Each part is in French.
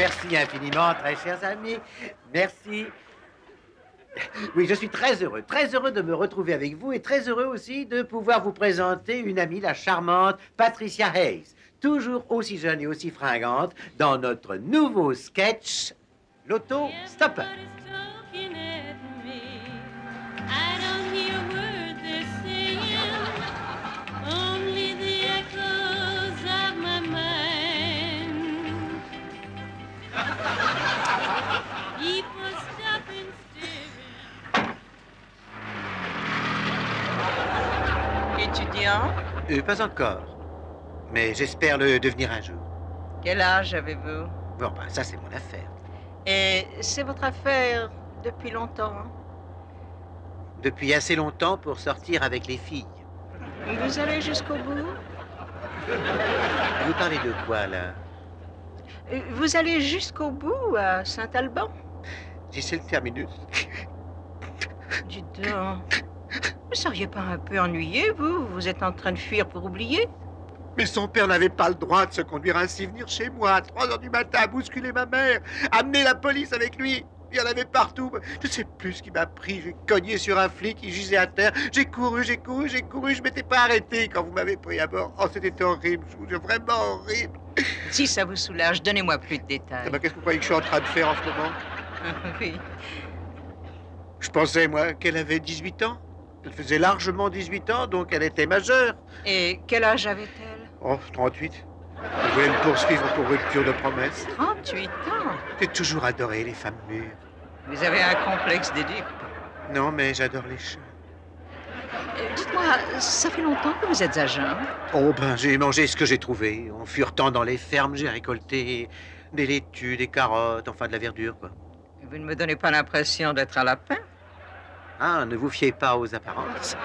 Merci infiniment, très chers amis. Merci. Oui, je suis très heureux de me retrouver avec vous et très heureux aussi de pouvoir vous présenter une amie, la charmante Patricia Hayes, toujours aussi jeune et aussi fringante, dans notre nouveau sketch, l'auto-stopper. Étudiant? Pas encore, mais j'espère le devenir un jour. Quel âge avez-vous? Bon, ben, ça, c'est mon affaire. Et c'est votre affaire depuis longtemps, hein? Depuis assez longtemps pour sortir avec les filles. Vous allez jusqu'au bout? Vous parlez de quoi, là? Vous allez jusqu'au bout à Saint-Alban? Si c'est le terminus. Dites donc, vous seriez pas un peu ennuyé, vous? Vous êtes en train de fuir pour oublier? Mais son père n'avait pas le droit de se conduire ainsi, venir chez moi à 3 heures du matin, bousculer ma mère, amener la police avec lui. Il y en avait partout. Je sais plus ce qui m'a pris. J'ai cogné sur un flic, il gisait à terre. J'ai couru. Je m'étais pas arrêté quand vous m'avez pris à bord. Oh, c'était horrible, je vous jure, vraiment horrible. Si ça vous soulage, donnez-moi plus de détails. Eh ben, qu'est-ce que vous croyez que je suis en train de faire en ce moment? Oui. Je pensais, moi, qu'elle avait 18 ans. Elle faisait largement 18 ans, donc elle était majeure. Et quel âge avait-elle? Oh, 38. Elle voulait me poursuivre pour rupture de promesse. 38 ans. J'ai toujours adoré les femmes mûres. Vous avez un complexe d'Édipe. Non, mais j'adore les chats. Dites-moi, ça fait longtemps que vous êtes à jeun? Oh, ben, j'ai mangé ce que j'ai trouvé. En furetant dans les fermes, j'ai récolté des laitues, des carottes, enfin de la verdure, quoi. Vous ne me donnez pas l'impression d'être un lapin? Ah, ne vous fiez pas aux apparences.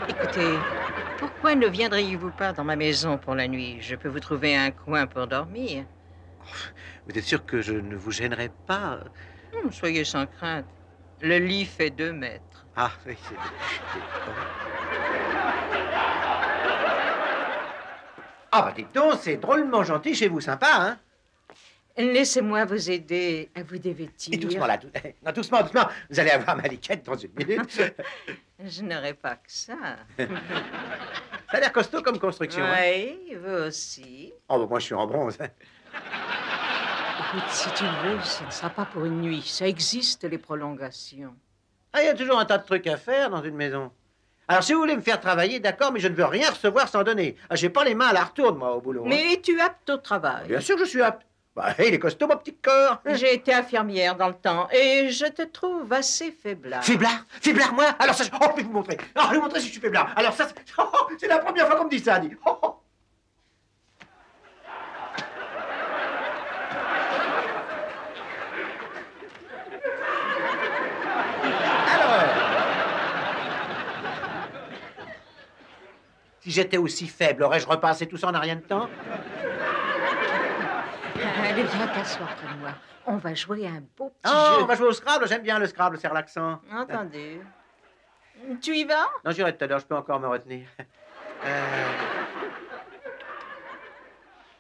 Écoutez, pourquoi ne viendriez-vous pas dans ma maison pour la nuit? Je peux vous trouver un coin pour dormir. Vous êtes sûr que je ne vous gênerai pas? Soyez sans crainte. Le lit fait 2 mètres. Ah, oui, c'est... Ah, bah dites donc, c'est drôlement gentil chez vous, sympa, hein? Laissez-moi vous aider à vous dévêtir. Et doucement, là, non, doucement. Vous allez avoir ma liquette dans 1 minute. Je n'aurais pas que ça. Ça a l'air costaud comme construction. Oui, vous aussi. Oh, bah, moi, je suis en bronze. Écoute, si tu le veux, ce ne sera pas pour une nuit. Ça existe, les prolongations. Ah, il y a toujours un tas de trucs à faire dans une maison. Alors, si vous voulez me faire travailler, d'accord, mais je ne veux rien recevoir sans donner. Ah, j'ai pas les mains à la retourne, moi, au boulot. Mais es-tu apte au travail? Bien sûr que je suis apte. Bah, il est costaud, mon petit corps. J'ai été infirmière dans le temps et je te trouve assez faiblard. Faiblard, moi? Alors ça, oh, je vais vous montrer. Alors, je vais vous montrer si je suis faiblard. Alors ça, c'est la première fois qu'on me dit ça, dit. Si j'étais aussi faible, aurais-je repassé tout ça en un rien de temps? Allez, viens t'asseoir près de moi. On va jouer à un beau petit Oh, jeu. on va jouer au Scrabble. J'aime bien le Scrabble, c'est relaxant. Entendu. Tu y vas? Non, j'irai tout à l'heure, je peux encore me retenir.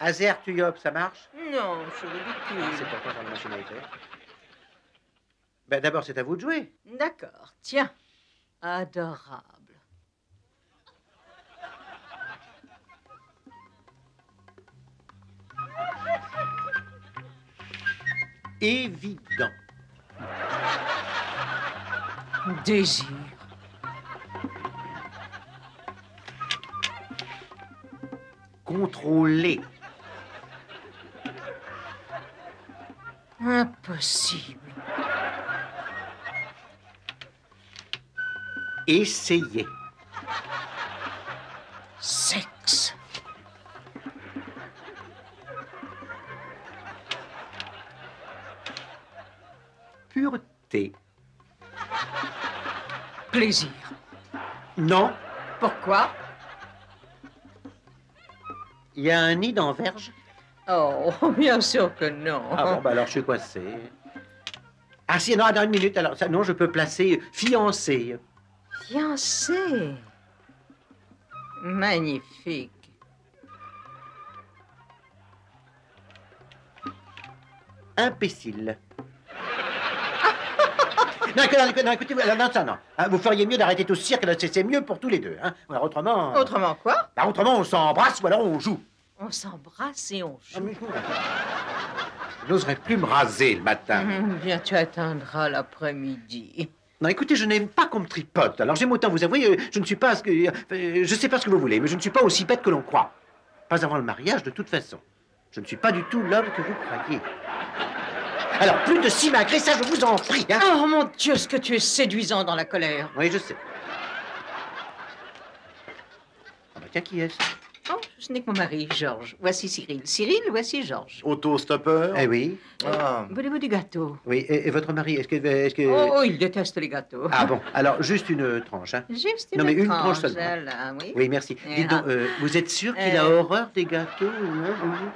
Azer, Tuyop, ça marche? Non, c'est ridicule. C'est pourtant dans la machine à écrire. Ben, d'abord, c'est à vous de jouer. D'accord, tiens. Adorable. Évident. Désir. Contrôler. Impossible. Essayer. Sexe. Pureté. Plaisir. Non. Pourquoi? Il y a un nid dans verge? Oh, bien sûr que non. Ah bon, bah alors je suis coincé. Ah si, non, dans 1 minute, alors ça, non, je peux placer fiancé. Fiancé. Magnifique. imbécile. Non, écoutez, non. Hein, vous feriez mieux d'arrêter tout ce cirque, c'est mieux pour tous les deux. Hein. Alors, autrement... Autrement quoi? Bah, autrement, on s'embrasse ou alors on joue. On s'embrasse et on Ah, joue. mais je n'oserais plus me raser le matin. Bien, tu atteindras l'après-midi. Non, écoutez, je n'aime pas qu'on me tripote. Alors, j'aime autant vous avouer, je ne suis pas ce que... je sais pas ce que vous voulez, mais je ne suis pas aussi bête que l'on croit. Pas avant le mariage, de toute façon. Je ne suis pas du tout l'homme que vous croyez. Alors, plus de simagrées, ça, je vous en prie, hein. Oh mon Dieu, ce que tu es séduisant dans la colère. Oui, je sais. Ah bah tiens, qui est-ce? Oh, ce n'est que mon mari, Georges. Voici Cyril. Cyril, voici Georges. Autostoppeur. Eh oui. Ah. Voulez-vous du gâteau? Oui, et votre mari, est-ce que... Oh, il déteste les gâteaux. Ah bon, alors juste une tranche, hein. Juste une Non, mais une tranche tranche, seulement. là, oui. Oui, merci. Dites donc, vous êtes sûr qu'il a horreur des gâteaux, hein, vous?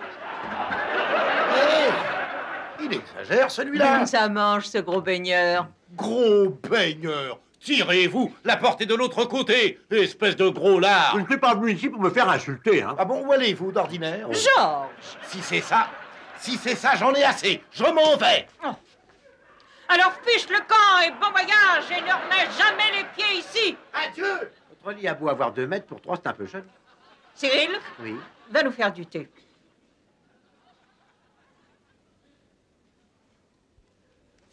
Il exagère, celui-là. Ça mange, ce gros baigneur. Gros baigneur. Tirez-vous, la porte est de l'autre côté, espèce de gros lard. Je ne suis pas venu ici pour me faire insulter, hein. Ah bon, où allez-vous d'ordinaire? Georges! Si c'est ça, j'en ai assez. Je m'en vais. Oh. Alors fiche le camp et bon voyage et ne remets jamais les pieds ici. Adieu. Votre lit a beau avoir 2 mètres, pour 3, c'est un peu jeune. Cyril, Oui. va nous faire du thé.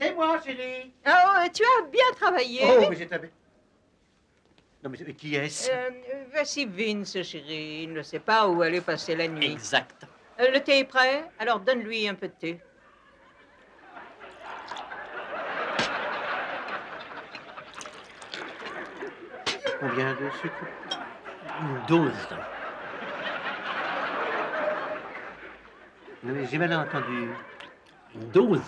C'est moi, chérie. Oh, tu as bien travaillé. Oh, mais j'ai tapé. Non, mais qui est-ce? Voici Vince, chérie. Il ne sait pas où aller passer la nuit. Exact. Le thé est prêt? Alors donne-lui un peu de thé. Combien de sucre? 12. Non, mais j'ai mal entendu. 12.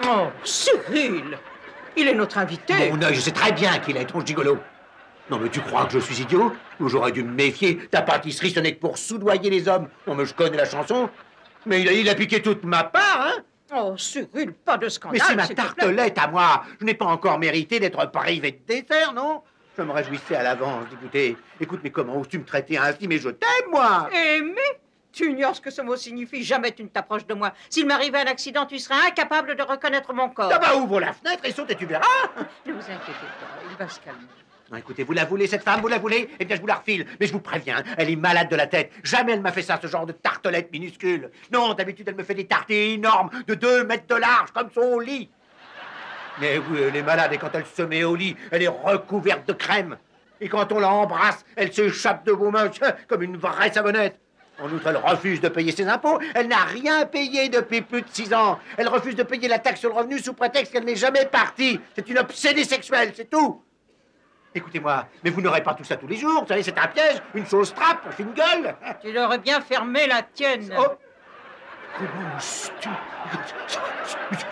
Oh, Cyril! Il est notre invité. Mon œil, je sais très bien qu'il est étrange gigolo. Non, mais tu crois que je suis idiot? Ou j'aurais dû me méfier? Ta pâtisserie, ce n'est que pour soudoyer les hommes. Non, mais je connais la chanson. Mais il a piqué toute ma part, hein? Oh, Cyril, pas de scandale. Mais c'est ma s'il te plaît. tartelette à moi. Je n'ai pas encore mérité d'être privé de dessert, non? Je me réjouissais à l'avance. Écoute, mais comment oses-tu me traiter ainsi? Mais je t'aime, moi! Aimer? Tu ignores ce que ce mot signifie. Jamais tu ne t'approches de moi. S'il m'arrivait un accident, tu serais incapable de reconnaître mon corps. Ah bah, ouvre la fenêtre et saute et tu verras! Ne vous inquiétez pas, il va se calmer. Non, écoutez, vous la voulez, cette femme, vous la voulez? Eh bien, je vous la refile. Mais je vous préviens, elle est malade de la tête. Jamais elle m'a fait ça, ce genre de tartelette minuscule. Non, d'habitude, elle me fait des tartines énormes, de 2 mètres de large, comme son lit. Mais oui, elle est malade, et quand elle se met au lit, elle est recouverte de crème. Et quand on l'embrasse, elle s'échappe de vos mains, comme une vraie savonnette. En outre, elle refuse de payer ses impôts. Elle n'a rien payé depuis plus de 6 ans. Elle refuse de payer la taxe sur le revenu sous prétexte qu'elle n'est jamais partie. C'est une obsédée sexuelle, c'est tout. Écoutez-moi, mais vous n'aurez pas tout ça tous les jours. Vous savez, c'est un piège, une chose trappe, on fait une gueule. Tu l'aurais bien fermé la tienne. Oh. Comment oses-tu?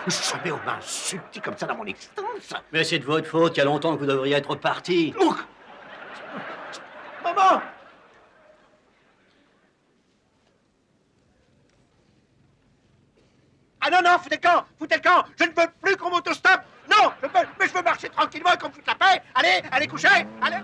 Jamais on m'a insulté comme ça dans mon existence. Mais c'est de votre faute, il y a longtemps que vous devriez être parti. Ouf. Maman! Ah non, non, foutez le camp. Je ne veux plus qu'on m'autostoppe. Non, mais je veux marcher tranquillement et qu'on me foute la paix. Allez, allez coucher, allez.